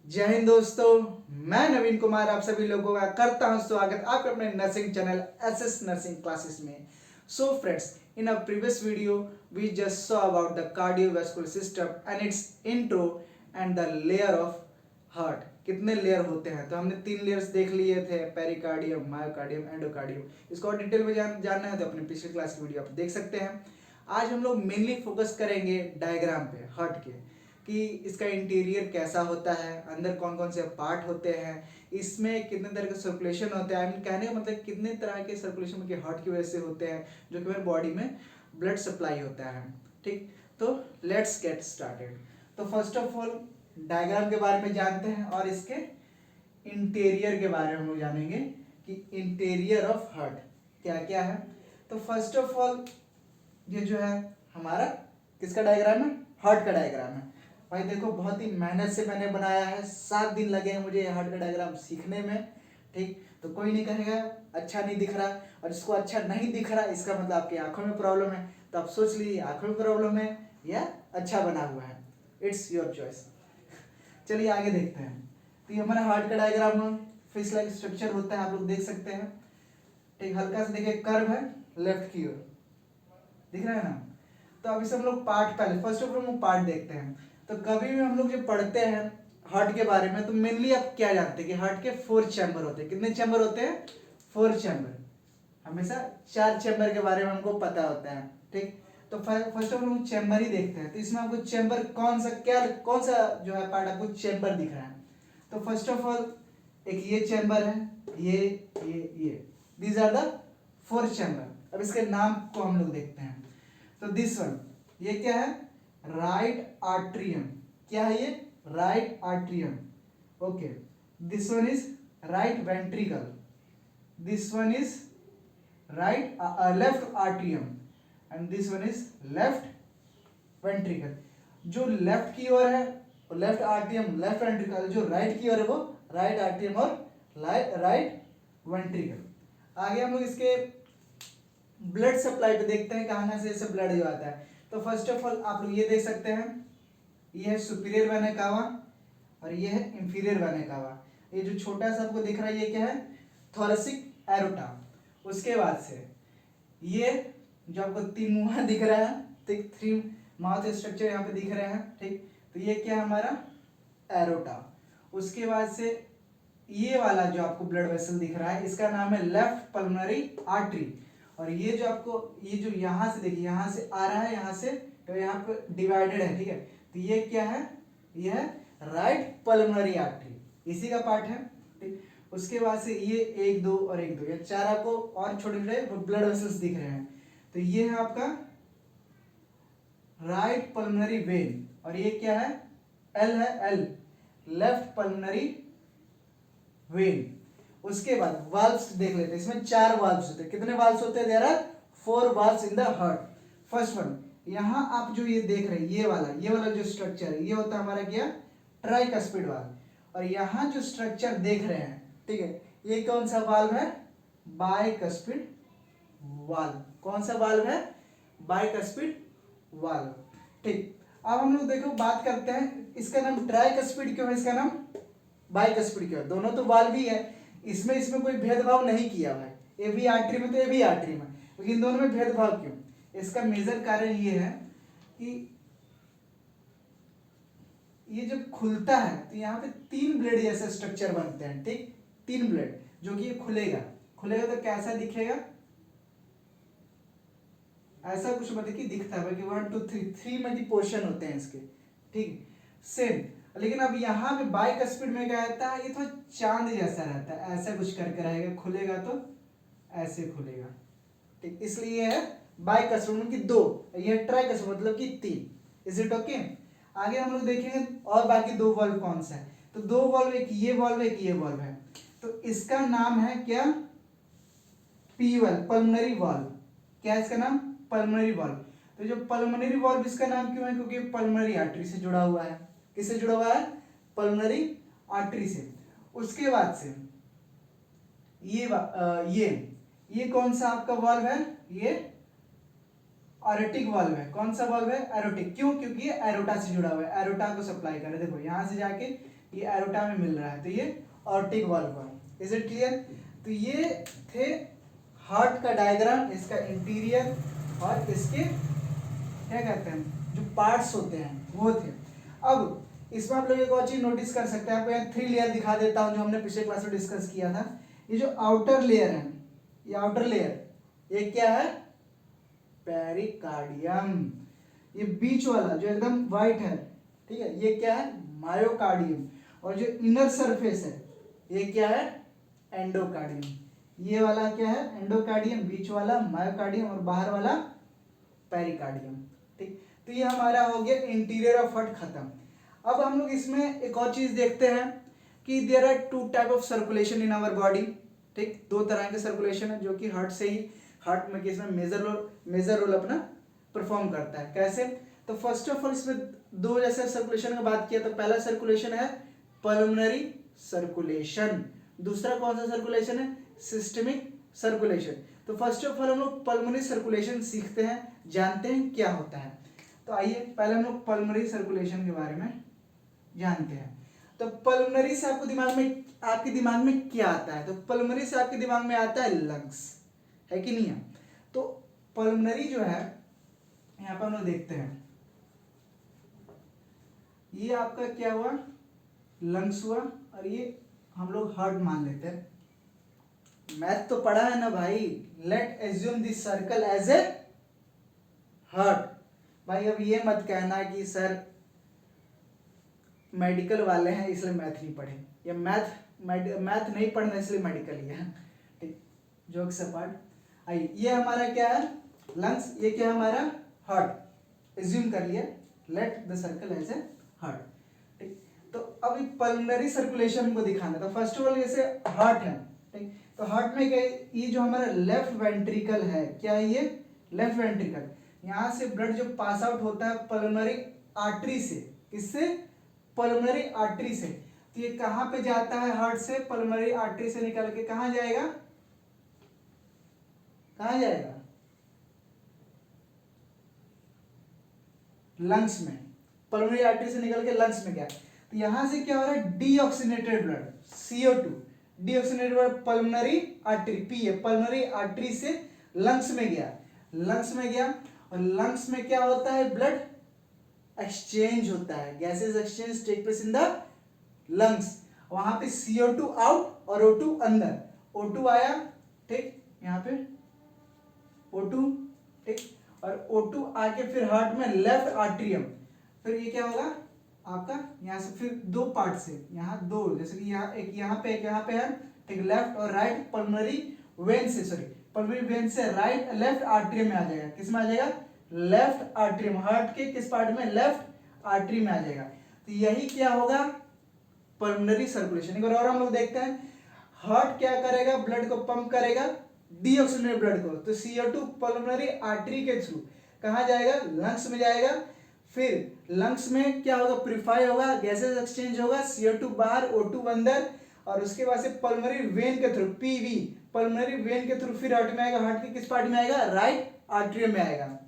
जय हिंद दोस्तों, मैं नवीन कुमार आप सभी लोगों का करता हूं स्वागत आपके अपने nursing channel SS nursing classes में। So friends, in a previous video we just saw about the cardiovascular system and its intro and the layer of heart. कितने लेयर होते हैं तो हमने 3 लेयर्स देख लिए थे, पेरिकार्डियम, मायोकार्डियम, एंडोकार्डियम। इसको और डिटेल में जानना है तो अपने पिछले क्लास की वीडियो आप देख सकते हैं। आज हम लोग मेनली फोकस करेंगे डायग्राम पे हार्ट के, कि इसका इंटीरियर कैसा होता है, अंदर कौन कौन से पार्ट होते हैं, इसमें कितने तरह का सर्कुलेशन होता है। कहने का मतलब कितने तरह के सर्कुलेशन के हार्ट की वजह से होते हैं, जो कि हमारे बॉडी में ब्लड सप्लाई होता है। ठीक, तो लेट्स गेट स्टार्टेड। तो फर्स्ट ऑफ ऑल डायग्राम के बारे में जानते हैं और इसके इंटीरियर के बारे में हम लोग जानेंगे कि इंटीरियर ऑफ हार्ट क्या क्या है। तो फर्स्ट ऑफ ऑल ये जो है हमारा किसका डायग्राम है? हार्ट का डायग्राम है। भाई देखो, बहुत ही मेहनत से मैंने बनाया है, 7 दिन लगे हैं मुझे हार्ट का डायग्राम सीखने में। ठीक, तो कोई नहीं कहेगा अच्छा नहीं दिख रहा, और जिसको अच्छा नहीं दिख रहा इसका मतलब आपकी आंखों में प्रॉब्लम है। तो आप सोच लीजिए आंखों में प्रॉब्लम है या अच्छा बना हुआ है, इट्स योर चॉइस। चलिए आगे देखते हैं। तो ये हमारा हार्ट का डायग्राम फिश लाइक स्ट्रक्चर होता है, आप लोग देख सकते हैं। ठीक, हल्का से देखिए कर्व है लेफ्ट की ओर, दिख रहा है ना। तो अब इसे हम लोग पार्ट, पहले फर्स्ट ऑफ ऑल हम पार्ट देखते हैं। तो कभी भी हम लोग जब पढ़ते हैं हार्ट के बारे में तो मेनली आप क्या जानते हैं कि हार्ट के 4 चैम्बर होते हैं। कितने चैम्बर होते हैं? 4 चैम्बर। हमेशा 4 चैम्बर के बारे में हमको पता होता है। ठीक, तो फर्स्ट ऑफ ऑल हम चैम्बर ही देखते हैं। तो इसमें आपको चैम्बर कौन सा, क्या कौन सा जो है पार्ट आपको चैम्बर दिख रहा है? तो फर्स्ट ऑफ ऑल एक ये चैम्बर है, ये दीज आर द 4 चैम्बर। अब इसके नाम को हम लोग देखते हैं। तो दिस वन, ये क्या है? Right atrium. क्या है ये? Right atrium. Okay, this one is right ventricle, this one is right left atrium and this one is left ventricle. जो लेफ्ट की ओर है लेफ्ट आर्ट्रियम, लेफ्ट वेंट्रिकल, जो राइट की ओर है वो राइट आर्ट्रियम और राइट वेंट्रिकल। आगे हम लोग इसके ब्लड सप्लाई पे देखते हैं, कहाँ से ऐसे ब्लड जो आता है। तो फर्स्ट ऑफ ऑल आप लोग ये देख सकते हैं, ये है सुपीरियर वेना कावा और ये है इंफीरियर वेना कावा। ये जो छोटा सा आपको दिख रहा है ये क्या है? Thoracic aorta. उसके बाद से ये जो आपको 3 मुंह दिख रहा है, ठीक, 3 माउथ स्ट्रक्चर यहाँ पे दिख रहे हैं। ठीक, तो ये क्या है? हमारा एरोटा। उसके बाद से ये वाला जो आपको ब्लड वेसल दिख रहा है इसका नाम है लेफ्ट पल्मोनरी आर्टरी। और ये जो आपको, ये जो यहाँ से देखिए, यहाँ से आ रहा है, यहाँ से तो यहाँ पे डिवाइडेड है। ठीक है, तो ये क्या है? ये है राइट पल्मोनरी आर्टरी, इसी का पार्ट है। ठीक, उसके बाद से ये 1 2 और 1 2, ये 4 आपको और छोटे छोटे ब्लड वेसल्स दिख रहे हैं। तो ये है आपका राइट पल्मोनरी वेन। और ये क्या है? एल है, एल लेफ्ट पल्मोनरी वेन। उसके बाद वाल्व्स देख लेते हैं। इसमें 4 वाल्व्स होते हैं। कितने वाल्व्स होते हैं? There are 4 valves in the heart. First one, यहाँ आप जो ये देख रहे हैं ये वाला जो स्ट्रक्चर है ये होता है हमारा क्या? Tricuspid valve. और यहाँ जो स्ट्रक्चर देख रहे हैं, ठीक है, ये कौन सा वाल्व है? Bicuspid valve. कौन सा वाल्व है? Bicuspid valve. ठीक, अब हम लोग देखो बात करते हैं इसका नाम ट्राइकस्पिड क्यों है, इसका नाम बाइकस्पिड क्यों है? दोनों तो वाल्व ही है, इसमें कोई भेदभाव नहीं किया हुआ है। ए बी आर्टरी में तो ए बी आर्टरी में, लेकिन इन दोनों में भेदभाव क्यों? इसका मेजर कारण ये है कि ये जब खुलता है तो यहाँ पे 3 ब्लेड जैसे स्ट्रक्चर बनते हैं। ठीक, 3 ब्लेड, जो कि ये खुलेगा तो कैसा दिखेगा? ऐसा कुछ मतलब कि दिखता है कि 1 2 3 में पोर्शन होते हैं इसके। ठीक, सेम। लेकिन अब यहाँ पे बाइक स्पीड में क्या रहता है? ये थोड़ा चांद जैसा रहता है, ऐसा कुछ करके रहेगा, खुलेगा तो ऐसे खुलेगा। ठीक, इसलिए है बाइक स्पीड की 2, ये ट्राइक स्पीड मतलब कि 3। Is it okay? आगे हम लोग देखेंगे और बाकी 2 वाल्व कौन सा है। तो 2 वाल्व, एक ये वाल्व एक ये वाल्व है। तो इसका नाम है क्या? P valve, pulmonary valve. क्या है इसका नाम? Pulmonary valve. तो जो पल्मोनरी वाल्व इसका नाम क्यों है? क्योंकि पल्मोनरी आर्टरी से जुड़ा हुआ है। किससे जुड़ा हुआ है? पल्मोनरी आर्टरी से। उसके बाद से ये कौन सा आपका वाल्व है? ये एरोटिक वाल्व है। कौन सा वाल्व है? एरोटिक। क्यों? क्योंकि ये एरोटा से जुड़ा हुआ है, एरोटा को सप्लाई कर रहा है। देखो यहाँ से जाके ये एरोटा में मिल रहा है, तो ये ऑर्टिक वाल्व हुआ। Is it clear? तो ये थे हार्ट का डायग्राम, इसका इंटीरियर और इसके क्या कहते हैं जो पार्ट्स होते हैं वो थे। अब इसमें आप लोग एक और चीज नोटिस कर सकते हैं, आपको यहाँ 3 लेयर दिखा देता हूँ जो हमने पिछले क्लास में डिस्कस किया था। ये जो आउटर लेयर है, ये आउटर लेयर, ये क्या है? पेरिकार्डियम। ये बीच वाला जो एकदम व्हाइट है, ठीक है, ये क्या है? मायोकार्डियम। और जो इनर सरफेस है ये क्या है? एंडोकार्डियम। ये वाला क्या है? एंडोकार्डियम, बीच वाला मायोकार्डियम और बाहर वाला पेरिकार्डियम। ठीक, तो ये हमारा हो गया इंटीरियर ऑफ हार्ट खत्म। अब हम लोग इसमें एक और चीज देखते हैं कि there are 2 type of circulation in our body. ठीक, 2 तरह के सर्कुलेशन है जो कि हार्ट से ही, हार्ट में किसमें मेजर रोल अपना परफॉर्म करता है। कैसे? तो फर्स्ट ऑफ ऑल इसमें 2 जैसे सर्कुलेशन की बात किया तो पहला सर्कुलेशन है पल्मोनरी सर्कुलेशन, दूसरा कौन सा सर्कुलेशन है? Systemic circulation. तो फर्स्ट ऑफ ऑल हम लोग पल्मोनरी सर्कुलेशन सीखते हैं, जानते हैं क्या होता है। तो आइए पहले हम लोग पल्मोनरी सर्कुलेशन के बारे में जानते हैं। तो पल्मोनरी से आपको आपके दिमाग में क्या आता है? तो पल्मोनरी से आपके दिमाग में आता है लंग्स, है कि नहीं है? तो पल्मोनरी जो है यहाँ पर हम लोग देखते हैं, ये आपका क्या हुआ? लंग्स हुआ, और ये हम लोग हार्ट मान लेते हैं। मैथ तो पढ़ा है ना भाई। Let assume this circle as a heart. भाई अब ये मत कहना कि सर मेडिकल वाले हैं इसलिए मैथ नहीं पढ़े, या मैथ नहीं पढ़ना इसलिए मेडिकल ही है। ठीक, जोक्स अपार्ट। आइए, ये हमारा क्या है? लंग्स। ये क्या है हमारा? हार्ट। एज्यूम कर लिया, let the circle as a heart. ठीक, तो अब पल्मोनरी सर्कुलेशन को दिखाना। तो फर्स्ट ऑफ ऑल जैसे हार्ट है, ठीक, तो हार्ट में क्या? ये जो हमारा लेफ्ट वेंट्रिकल है, क्या है ये? Left ventricle. यहाँ से ब्लड जो पास आउट होता है पल्मोनरी आर्टरी से, किससे? पल्मोनरी आर्टरी से। तो ये कहाँ पे जाता है? हार्ट से पल्मोनरी आर्टरी से निकल के कहाँ जाएगा? कहाँ जाएगा? लंग्स में। पल्मोनरी आर्टरी से निकल के लंग्स में गया। तो यहां से क्या हो रहा है? Deoxygenated blood, CO2, deoxygenated blood pulmonary artery, P है, पल्मोनरी आर्टरी से लंग्स में गया। लंग्स में गया, और लंग्स में क्या होता है? ब्लड एक्सचेंज होता है, gases exchange take place in the lungs. वहां पे CO2 आउट और O2 अंदर। O2 आया, ठीक, यहाँ पे O2, ठीक, और O2 आके फिर हार्ट में लेफ्ट आर्ट्रियम। फिर ये क्या होगा आपका? यहाँ से फिर 2 पार्ट से, यहाँ 2, जैसे कि यहाँ एक यहाँ पे, एक यहाँ पे है, ठीक, लेफ्ट और राइट पल्मोनरी वेन से, सॉरी पल्मोनरी वेन से राइट लेफ्ट आर्ट्रियम में आ जाएगा। किस में आ जाएगा? Left atrium. हार्ट के किस पार्ट में? लेफ्ट आर्टरी में आ जाएगा। तो यही क्या होगा? Pulmonary circulation. एक बार और हम लोग देखते हैं, हार्ट क्या करेगा? ब्लड को पंप करेगा, डीऑक्सीजनेटेड ब्लड को। तो CO2 पल्मोनरी आर्टरी के थ्रू कहाँ जाएगा? लंग्स में जाएगा। फिर लंग्स में क्या होगा? प्यूरिफाई होगा, गैसेस एक्सचेंज होगा, CO2 बाहर, O2 अंदर, और उसके बाद से पल्मोनरी वेन के थ्रू, PV, पल्मोनरी वेन के थ्रू फिर हार्ट में आएगा। हार्ट के किस पार्ट में आएगा? राइट आर्टरियम में आएगा।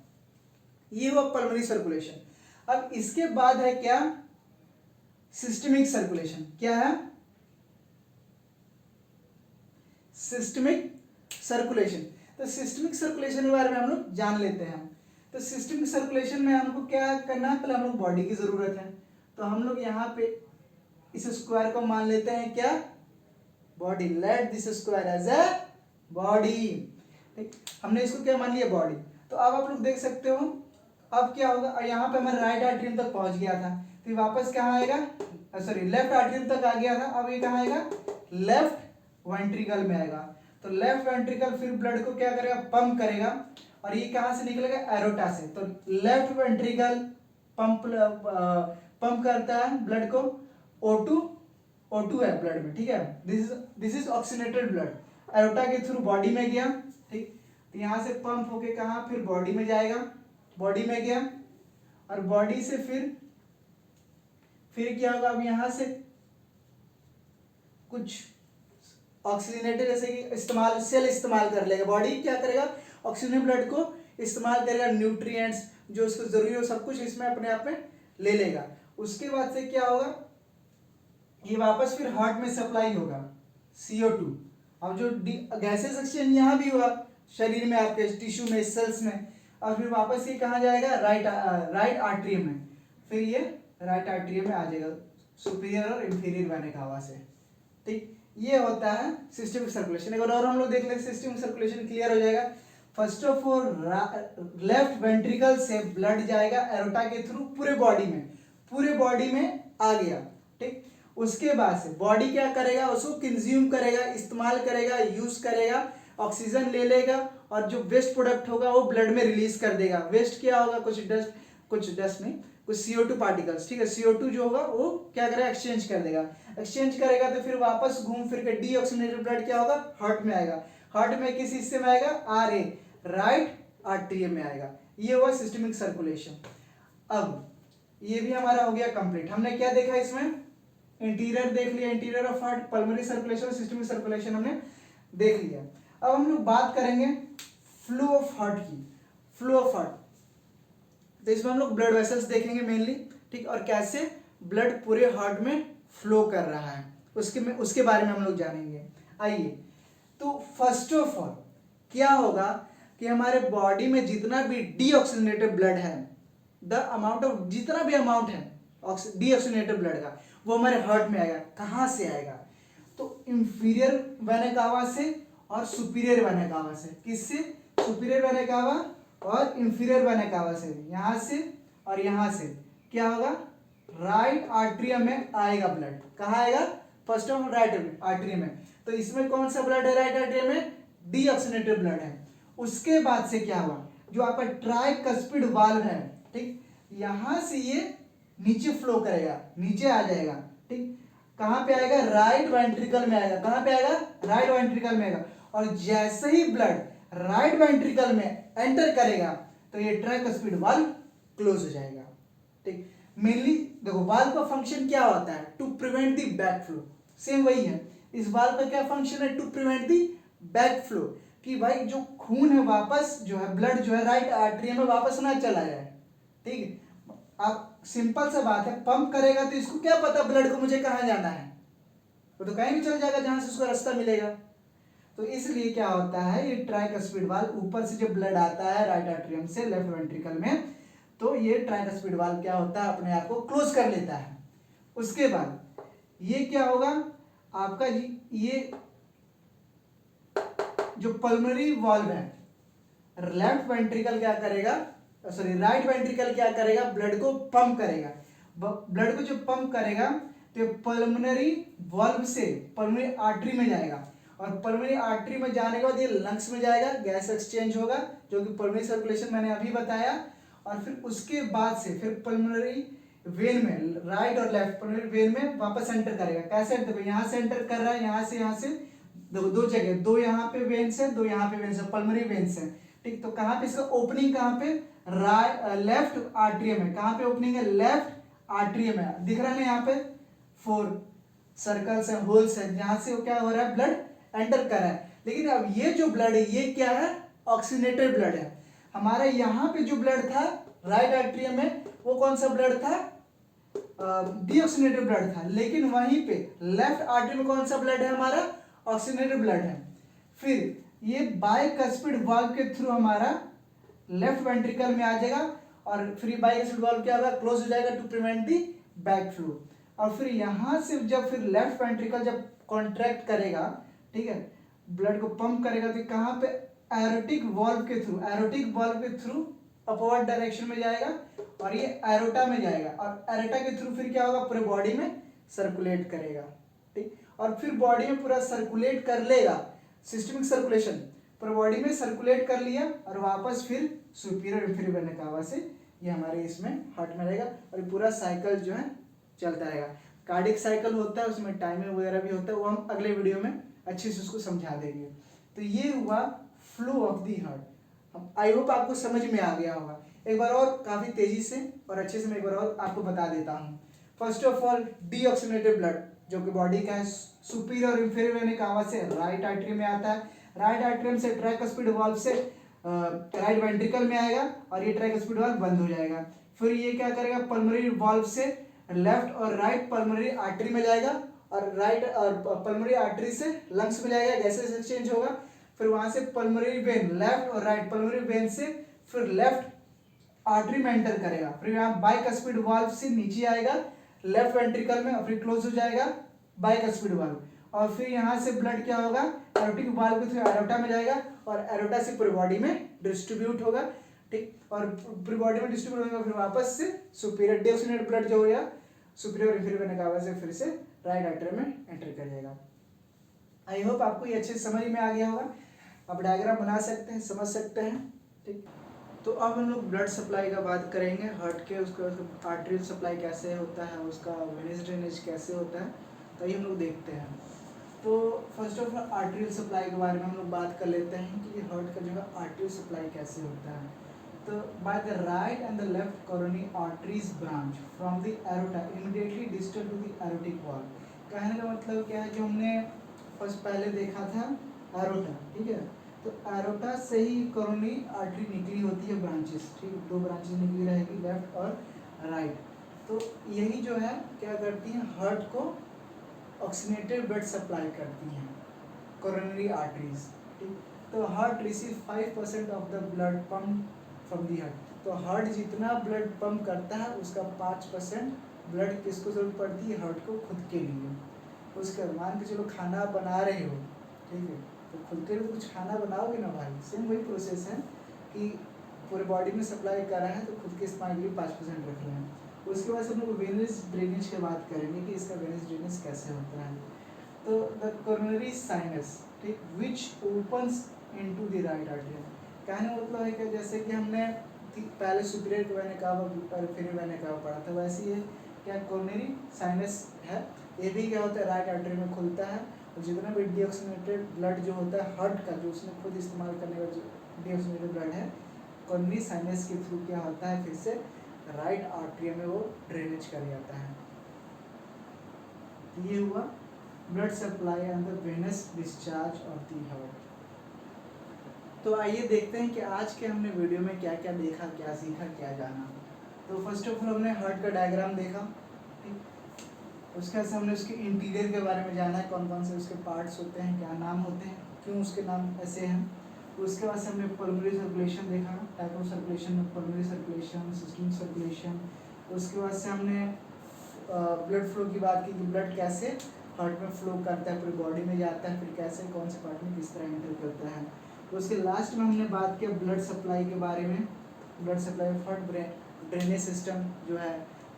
ये हुआ पल्मोनरी सर्कुलेशन। अब इसके बाद है क्या? Systemic circulation. क्या है? Systemic circulation. तो सिस्टमिक सर्कुलेशन के बारे में हम लोग जान लेते हैं। तो सिस्टमिक सर्कुलेशन में हमको क्या करना है? पहले हम लोग बॉडी की जरूरत है, तो हम लोग यहाँ पे इस स्क्वायर को मान लेते हैं क्या? Body. Let this square as a body. ठीक, हमने इसको क्या मान लिया? बॉडी। तो अब आप लोग देख सकते हो, अब क्या होगा? यहाँ पे हमारा राइट आर्टरियम तक पहुंच गया था, तो ये वापस कहाँ आएगा? सॉरी, लेफ्ट आर्टरियम तक आ गया था, अब ये कहाँ आएगा? लेफ्ट वेंट्रिकल में आएगा। तो लेफ्ट वेंट्रिकल फिर ब्लड को क्या करेगा? पंप करेगा, और ये कहाँ से निकलेगा? एरोटा से। तो लेफ्ट वेंट्रिकल पंप करता है ब्लड को, O2 है ब्लड में, ठीक है, this is oxygenated blood, aorta के थ्रू बॉडी में गया, ठीक, तो यहाँ से पंप होके कहाँ? फिर बॉडी में जाएगा, बॉडी में गया, और बॉडी से फिर क्या होगा? अब यहाँ से कुछ ऑक्सीजनेटेड जैसे कि सेल इस्तेमाल कर लेगा। बॉडी क्या करेगा? ऑक्सीजन ब्लड को इस्तेमाल करेगा, न्यूट्रिएंट्स जो उसको जरूरी हो सब कुछ इसमें अपने आप में ले लेगा। उसके बाद से क्या होगा? ये वापस फिर हार्ट में सप्लाई होगा CO2। अब जो गैसेस एक्सचेंज यहाँ भी हुआ शरीर में, आपके टिश्यू में, सेल्स में, और फिर वापस ये कहाँ जाएगा, राइट आर्टरियम में। फिर ये राइट आर्टरियम में आ जाएगा सुपीरियर और इंफीरियर वेना कावा से। ठीक, ये होता है सिस्टमिक सर्कुलेशन। एक बार और हम लोग देख लेते, सिस्टमिक सर्कुलेशन क्लियर हो जाएगा। First of all left ventricle से ब्लड जाएगा एरोटा के थ्रू पूरे बॉडी में आ गया। ठीक, उसके बाद से बॉडी क्या करेगा, उसको कंज्यूम करेगा, इस्तेमाल करेगा, यूज करेगा, ऑक्सीजन ले लेगा, और जो वेस्ट प्रोडक्ट होगा वो ब्लड में रिलीज कर देगा। वेस्ट क्या होगा, कुछ डस्ट नहीं, कुछ CO2 पार्टिकल्स। ठीक है, CO2 जो होगा वो क्या करेगा, एक्सचेंज कर देगा। एक्सचेंज करेगा तो फिर वापस घूम फिर के डीऑक्सीजनेटेड ब्लड क्या होगा, हार्ट में आएगा। हार्ट में किस हिस्से में आएगा, RA, राइट आर्टरियम में आएगा। ये हुआ सिस्टमिक सर्कुलेशन। अब ये भी हमारा हो गया कंप्लीट। हमने क्या देखा इसमें, इंटीरियर देख लिया, interior of heart, pulmonary circulation और सिस्टमिक सर्कुलेशन हमने देख लिया। अब हम लोग बात करेंगे फ्लो ऑफ हार्ट की। फ्लो ऑफ हार्ट, तो इसमें हम लोग ब्लड वेसल्स देखेंगे मेनली। ठीक, और कैसे ब्लड पूरे हार्ट में फ्लो कर रहा है उसके बारे में हम लोग जानेंगे। आइए, तो फर्स्ट ऑफ ऑल क्या होगा कि हमारे बॉडी में जितना भी डीऑक्सीजनेटेड ब्लड है, द अमाउंट ऑफ जितना भी अमाउंट है डीऑक्सीजनेटेड ब्लड का, वो हमारे हार्ट में आएगा। कहाँ से आएगा, तो इंफीरियर वेना कावा से और सुपीरियर वेना कावा से। किससे, सुपीरियर वेना कावा और इंफीरियर वेना कावा से, यहाँ से और यहाँ से क्या होगा, राइट आर्टरियम में आएगा ब्लड। कहाँ आएगा, फर्स्ट ऑफ राइट आर्टरियम में। तो इसमें कौन सा ब्लड है, राइट आर्टरियम में डीऑक्सीजनेटेड ब्लड है। उसके बाद से क्या हुआ, जो आपका ट्राइकस्पिड वाल्व है, ठीक, यहां से ये नीचे फ्लो करेगा, नीचे आ जाएगा। ठीक, कहां पे आएगा, राइट वेंट्रिकल में आएगा। कहां पे आएगा, राइट वेंट्रिकल में आएगा। और जैसे ही ब्लड राइट वेंट्रिकल में एंटर करेगा तो ये ट्राइकस्पिड वाल्व क्लोज हो जाएगा। ठीक, मेनली देखो वाल्व का फंक्शन क्या होता है, to prevent the backflow. Same वही है, इस वाल्व का क्या फंक्शन है, to prevent the backflow, कि भाई जो खून है वापस जो है, ब्लड जो है राइट आर्टरी में वापस ना चला जाए। ठीक है, आप सिंपल सा बात है, पंप करेगा तो इसको क्या पता ब्लड को मुझे कहाँ जाना है, वो तो कहीं भी चल जाएगा जहां से उसको रास्ता मिलेगा। तो इसलिए क्या होता है, ये ट्राइकस्पिड वाल्व ऊपर से जब ब्लड आता है राइट आर्टरियम से लेफ्ट वेंट्रिकल में, तो ये ट्राइकस्पिड वाल्व क्या होता है, अपने आप को क्लोज कर लेता है। उसके बाद ये क्या होगा आपका, ये जो पल्मोनरी वाल्व है, लेफ्ट वेंट्रिकल क्या करेगा, सॉरी राइट वेंट्रिकल क्या करेगा, ब्लड को पंप करेगा। ब्लड को जो पंप करेगा तो पल्मोनरी वाल्व से पल्मोनरी आर्टरी में जाएगा, और पल्मोनरी आर्टरी में जाने के बाद ये लंग्स में जाएगा, गैस एक्सचेंज होगा, जो कि पल्मोनरी सर्कुलेशन मैंने अभी बताया। और फिर उसके बाद से फिर पल्मोनरी वेन में, राइट और लेफ्ट पल्मोनरी वेन में वापस एंटर करेगा। कैसे एंटर, यहाँ से एंटर कर रहा है, यहाँ से दो जगह, दो यहाँ पे वेन्स है, दो यहाँ पे वेन्स है, पल्मोनरी वेन्स है। ठीक, तो कहाँ पे इसका ओपनिंग, कहाँ पे, लेफ्ट आर्टरियम है। कहाँ पे ओपनिंग है, लेफ्ट आर्टरियम है। दिख रहा है ना यहाँ पे 4 सर्कल्स है, होल्स है, जहां से वो क्या हो रहा है, ब्लड एंटर कर रहा है। लेकिन अब ये जो ब्लड है ये क्या है, ऑक्सीजनेटेड ब्लड है। हमारा यहाँ पे जो ब्लड था राइट आर्टरियम में, वो कौन सा ब्लड था, डीऑक्सीजनेटेड ब्लड था। लेकिन वहीं पे लेफ्ट आर्टरी में कौन सा ब्लड है, हमारा ऑक्सीजनेटेड ब्लड है। फिर ये बाइकस्पिड वाल्व के थ्रू हमारा लेफ्ट वेंट्रिकल में आ जाएगा, और फिर बाइकस्पिड वाल्व क्या होगा, क्लोज हो जाएगा to prevent the backflow. और फिर यहां से जब फिर लेफ्ट वेंट्रिकल जब कॉन्ट्रैक्ट करेगा, ठीक है, ब्लड को पंप करेगा, तो कहां पे, एरोटिक वाल्व के थ्रू अपवर्ड डायरेक्शन में जाएगा, और ये एरोटा में जाएगा, और एरोटा के थ्रू फिर क्या होगा, पूरे बॉडी में सर्कुलेट करेगा। ठीक, और फिर बॉडी में पूरा सर्कुलेट कर लेगा, सिस्टमिक सर्कुलेशन पूरा बॉडी में सर्कुलेट कर लिया, और वापस फिर सुपीरियर इंफीरियर वेना कावा से ये हमारे इसमें हार्ट में रहेगा, और ये पूरा साइकिल जो है चलता रहेगा। कार्डिक साइकिल होता है, उसमें टाइमिंग वगैरह भी होता है, वो हम अगले वीडियो में अच्छे से उसको समझा देंगे। तो ये हुआ flow of the heart. I hope आपको समझ में आ गया होगा। एक बार और काफी तेजी से और अच्छे से मैं एक बार और आपको बता देता हूँ। First of all, deoxygenated blood जो कि बॉडी का है, सुपीरियर और इंफीरियर वेना कावा से राइट आर्टरी में आता है, राइट आर्टरी से ट्राइकस्पिड वाल्व से राइट वेंट्रिकल में आएगा, और ये ट्राइकस्पिड वाल्व बंद हो जाएगा। फिर ये क्या करेगा, पल्मोनरी वाल्व से लेफ्ट और राइट पल्मोनरी आर्टरी में जाएगा, और राइट और पल्मोनरी आर्टरी से लंग्स में जाएगा, गैसेस एक्सचेंज होगा, फिर वहां से पल्मोनरी वेन लेफ्ट और राइट, पल्मोनरी वेन से फिर लेफ्ट आर्टरी में एंटर करेगा, फिर यहाँ बाइकस्पिड वाल्व से नीचे आएगा लेफ्ट वेंट्रिकल में और फिर क्लोज हो जाएगा बाइकस्पिड वाल्व, और फिर यहाँ से ब्लड क्या होगा एरोटिक वाल्व के थ्रू एरोटा में जाएगा और एरोटा से पूरी बॉडी में डिस्ट्रीब्यूट होगा, ठीक, और पूरी बॉडी में डिस्ट्रीब्यूट होगा, फिर वापस से सुपीरियर डिऑक्सीनेटेड ब्लड जो हो गया सुपीरियर इंफीरियर वेना कावा से फिर से राइट आर्टरी में एंटर कर जाएगा। आई होप आपको ये अच्छे समझ में आ गया होगा, आप डायग्राम बना सकते हैं, समझ सकते हैं, ठीक। तो अब हम लोग ब्लड सप्लाई का बात करेंगे हार्ट के, उसका आर्टरियल सप्लाई कैसे होता है, उसका वेनस ड्रेनेज कैसे होता है, तो ये हम लोग देखते हैं। तो first of all arterial supply के बारे में हम लोग बात कर लेते हैं कि हार्ट का जो है आर्टरियल सप्लाई कैसे होता है। तो by the right and the left coronary arteries branch from the aorta immediately distal to the aortic valve. कहने का मतलब क्या है, जो हमने फर्स्ट पहले देखा था एरोटा, ठीक है, तो एरोटा से ही कोरोनरी आर्टरी निकली होती है ब्रांचेस, ठीक, दो ब्रांचेस निकली रहेगी लेफ्ट और राइट। तो यही जो है क्या करती हैं हार्ट को ऑक्सीनेटेड ब्लड सप्लाई करती हैं कोरोनरी आर्टरीज, ठीक। तो heart receive 5% of the blood pump from the heart. तो हार्ट जितना ब्लड पंप करता है उसका 5% ब्लड किसको जरूरत पड़ती है, हार्ट को खुद के लिए। उसके मान के चलो खाना बना रहे हो, ठीक है, तो खुद के लिए कुछ खाना बनाओगे ना भाई, सेम वही प्रोसेस है कि पूरे बॉडी में सप्लाई कर रहा है तो खुद के इस्तेमाल के लिए 5% रख रहे हैं। उसके बाद से हम लोग वेनस ड्रेनेज की बात करेंगे कि इसका वेनस ड्रेनेज कैसे होता है। तो द कोरोनरी साइनस, ठीक, विच opens into the right artery. कहने का मतलब है कि जैसे कि हमने पहले सुपीरियर वेना कावा और फिर वेना कावा पढ़ा था, वैसे ये क्या कोरोनरी साइनस है, ये भी क्या होता है राइट आर्टरी में खुलता है, और जितना भी डीऑक्सीनेटेड ब्लड जो होता है हार्ट का, जो उसने खुद इस्तेमाल करने का जो डीऑक्सीनेटेड ब्लड है, कोरोनरी साइनस के थ्रू क्या होता है फिर से राइट आर्टरी में वो ड्रेनेज कर जाता है। ये हुआ blood supply and the venous discharge of the heart. तो आइए देखते हैं कि आज के हमने वीडियो में क्या क्या देखा, क्या सीखा, क्या जाना। तो फर्स्ट ऑफ ऑल हमने हार्ट का डायग्राम देखा, ठीक, उसके बाद से हमने उसके इंटीरियर के बारे में जाना है, कौन कौन से उसके पार्ट्स होते हैं, क्या नाम होते हैं, क्यों उसके नाम ऐसे हैं। उसके बाद से हमने पल्मोनरी सर्कुलेशन देखा, टाइप ऑफ सर्कुलेशन में पल्मोनरी सर्कुलेशन, सिस्टमिक सर्कुलेशन। उसके बाद से हमने ब्लड फ्लो की बात की कि ब्लड कैसे हार्ट में फ्लो करता है, पूरी बॉडी में जाता है, फिर कैसे कौन से पार्ट में किस तरह एंटर करता है। उसके लास्ट में हमने बात किया ब्लड सप्लाई के बारे में, blood supply of heart, drainage system जो है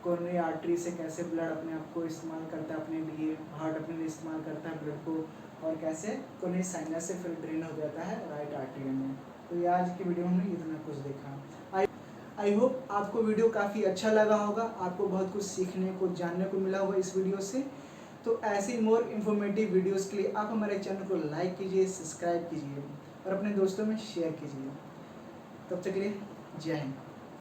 कोरोनरी आर्टरी से कैसे ब्लड अपने आप को इस्तेमाल करता है अपने लिए, हार्ट अपने लिए इस्तेमाल करता है ब्लड को, और कैसे कोरोनरी साइनस से फिर ड्रेन हो जाता है राइट आर्टरी में। तो ये आज की वीडियो में इतना कुछ देखा। आई होप आपको वीडियो काफ़ी अच्छा लगा होगा, आपको बहुत कुछ सीखने को जानने को मिला होगा इस वीडियो से। तो ऐसी मोर इन्फॉर्मेटिव वीडियोस के लिए आप हमारे चैनल को लाइक कीजिए, सब्सक्राइब कीजिए और अपने दोस्तों में शेयर कीजिए। तब तक के लिए जय हिंद।